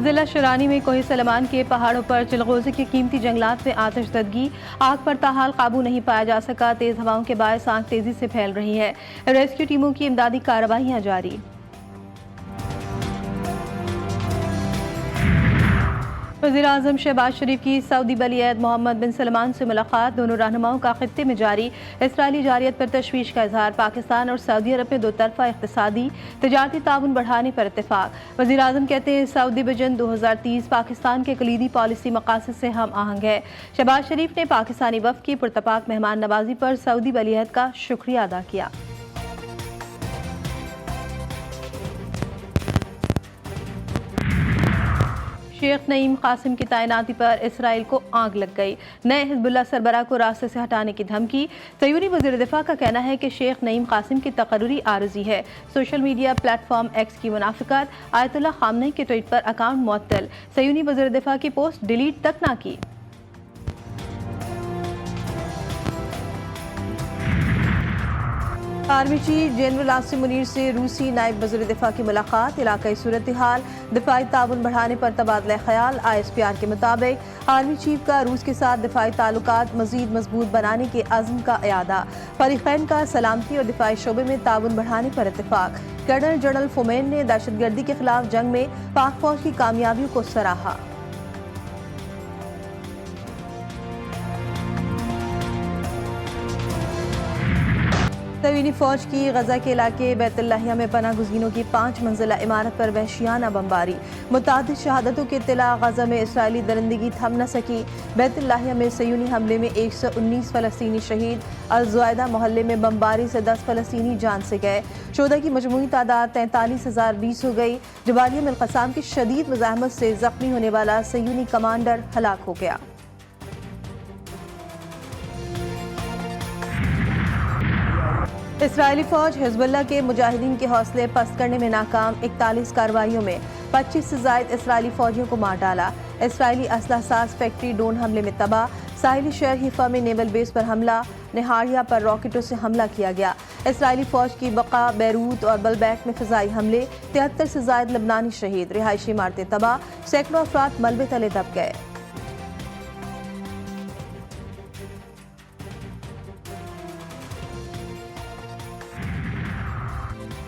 ضلع شرانی میں کوہ سلیمان کے پہاڑوں پر چلغوزے کے قیمتی جنگلات میں آتش زدگی، آگ پر تاحال قابو نہیں پایا جا سکا۔ تیز ہواؤں کے باعث آگ تیزی سے پھیل رہی ہے۔ ریسکیو ٹیموں کی امدادی کارروائیاں جاری۔ وزیراعظم شہباز شریف کی سعودی ولی عہد محمد بن سلمان سے ملاقات، دونوں رہنماؤں کا خطے میں جاری اسرائیلی جارحیت پر تشویش کا اظہار۔ پاکستان اور سعودی عرب میں دو طرفہ اقتصادی تجارتی تعاون بڑھانے پر اتفاق۔ وزیراعظم کہتے ہیں سعودی وژن 2030 پاکستان کے کلیدی پالیسی مقاصد سے ہم آہنگ ہے۔ شہباز شریف نے پاکستانی وفد کی پرتپاک مہمان نوازی پر سعودی ولی عہد کا شکریہ ادا کیا۔ شیخ نعیم قاسم کی تعیناتی پر اسرائیل کو آگ لگ گئی، نئے حزب اللہ سربراہ کو راستے سے ہٹانے کی دھمکی۔ صہیونی وزیر دفاع کا کہنا ہے کہ شیخ نعیم قاسم کی تقرری عارضی ہے۔ Social media plate form x کی منافقت، آیت اللہ خامنئی کے ٹویٹ پر اکاؤنٹ معطل، صہیونی وزیر دفاع کی پوسٹ ڈیلیٹ تک نہ کی۔ Army chief general Asim Munir سے روسی نائب وزیر دفاع کی ملاقات، علاقائی صورتحال، دفاعی تعاون بڑھانے پر تبادلہ خیال۔ ISPR کے مطابق آرمی چیف کا روس کے ساتھ دفاعی تعلقات مزید مضبوط بنانے کے عزم کا اعادہ۔ فریقین کا سلامتی اور دفاعی شعبے میں تعاون بڑھانے پر اتفاق۔ کرنل جنرل فومین نے دہشت گردی کے خلاف جنگ میں پاک فوج کی کامیابیوں کو سراہا۔ صہیونی فوج کی غزہ کے علاقے بیت اللحیہ میں پناہ گزینوں کی 5 منزلہ عمارت پر وحشیانہ بمباری، متعدد شہادتوں کی اطلاع۔ غزہ میں اسرائیلی درندگی تھم نہ سکی، بیت اللحیہ میں صہیونی حملے میں 119 فلسطینی شہید۔ الزوائدہ محلے میں بمباری سے 10 فلسطینی جان سے گئے، شہداء کی مجموعی تعداد 43,020 ہو گئی۔ جبالیہ میں القصام کی شدید مزاحمت سے زخمی ہونے والا صہیونی کمانڈر ہلاک ہو گیا۔ اسرائیلی فوج حزب اللہ کے مجاہدین کے حوصلے پست کرنے میں ناکام، 41 کارروائیوں میں 25 سے زائد اسرائیلی فوجیوں کو مار ڈالا۔ اسرائیلی اسلحہ ساز فیکٹری ڈرون حملے میں تباہ، ساحلی شہر حیفا میں نیول بیس پر حملہ، نہاریہ پر راکٹوں سے حملہ کیا گیا۔ اسرائیلی فوج کی بقا، بیروت اور بلبیک میں فضائی حملے، 73 سے زائد لبنانی شہید، رہائشی عمارتیں تباہ، سینکڑوں افراد ملبے تلے دب گئے۔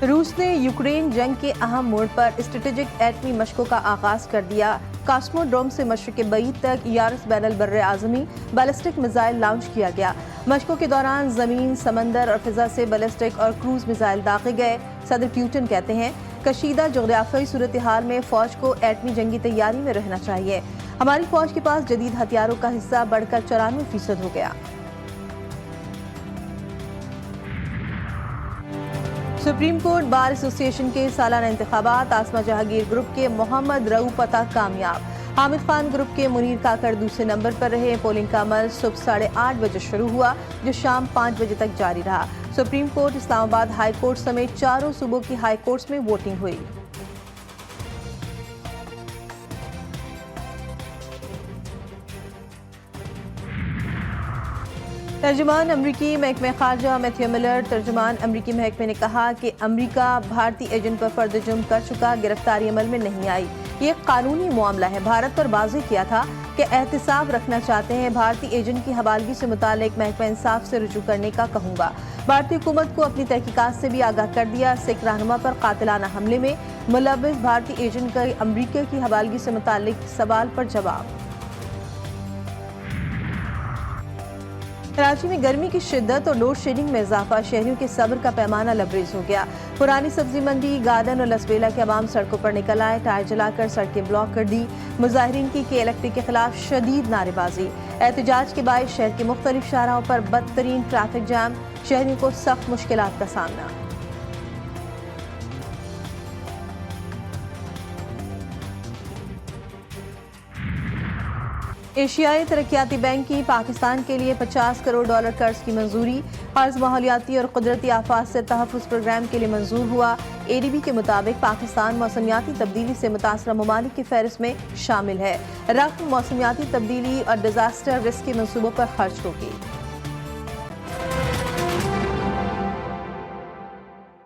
روس نے یوکرین جنگ کے اہم موڑ پر اسٹریٹجک ایٹمی مشقوں کا آغاز کر دیا۔ کاسمو ڈروم سے مشرق بعید تک یارس بین البر اعظمی بیلسٹک میزائل لانچ کیا گیا۔ مشقوں کے دوران زمین، سمندر اور فضا سے بیلسٹک اور کروز میزائل داغے گئے۔ صدر پیوٹن کہتے ہیں کشیدہ جغرافیائی صورتحال میں فوج کو ایٹمی جنگی تیاری میں رہنا چاہیے۔ ہماری فوج کے پاس جدید ہتھیاروں کا حصہ بڑھ کر 94% ہو گیا۔ سپریم کورٹ بار ایسوسی ایشن کے سالانہ انتخابات، آسما جہانگیر گروپ کے محمد رؤوف عطا کامیاب، حامد خان گروپ کے منیر کاکڑ دوسرے نمبر پر رہے۔ پولنگ کا عمل صبح 8:30 بجے شروع ہوا جو شام 5 بجے تک جاری رہا۔ سپریم کورٹ، اسلام آباد ہائی کورٹ سمیت چاروں صوبوں کی ہائی کورٹس میں ووٹنگ ہوئی۔ ترجمان امریکی محکمہ خارجہ میتھیو ملر، ترجمان امریکی محکمے نے کہا کہ امریکہ بھارتی ایجنٹ پر فرد جرم کر چکا، گرفتاری عمل میں نہیں آئی۔ یہ ایک قانونی معاملہ ہے۔ بھارت پر واضح کیا تھا کہ احتساب رکھنا چاہتے ہیں۔ بھارتی ایجنٹ کی حوالگی سے متعلق محکمہ انصاف سے رجوع کرنے کا کہوں گا۔ بھارتی حکومت کو اپنی تحقیقات سے بھی آگاہ کر دیا۔ سکھ رہنما پر قاتلانہ حملے میں ملوث بھارتی ایجنٹ کا امریکہ کی حوالگی سے متعلق سوال پر جواب۔ کراچی میں گرمی کی شدت اور لوڈ شیڈنگ میں اضافہ، شہریوں کے صبر کا پیمانہ لبریز ہو گیا۔ پرانی سبزی منڈی، گارڈن اور لسبیلا کے عوام سڑکوں پر نکل آئے، ٹائر جلا کر سڑکیں بلاک کر دی۔ مظاہرین کی کے الیکٹرک کے خلاف شدید نعرے بازی، احتجاج کے باعث شہر کے مختلف شاہراہوں پر بدترین ٹریفک جام، شہریوں کو سخت مشکلات کا سامنا۔ ایشیائی ترقیاتی بینک کی پاکستان کے لیے $50 کروڑ قرض کی منظوری، قرض ماحولیاتی اور قدرتی آفات سے تحفظ پروگرام کے لیے منظور ہوا۔ ADB کے مطابق پاکستان موسمیاتی تبدیلی سے متاثرہ ممالک کی فہرست میں شامل ہے۔ رقم موسمیاتی تبدیلی اور ڈیزاسٹر رسک کے منصوبوں پر خرچ ہوگی۔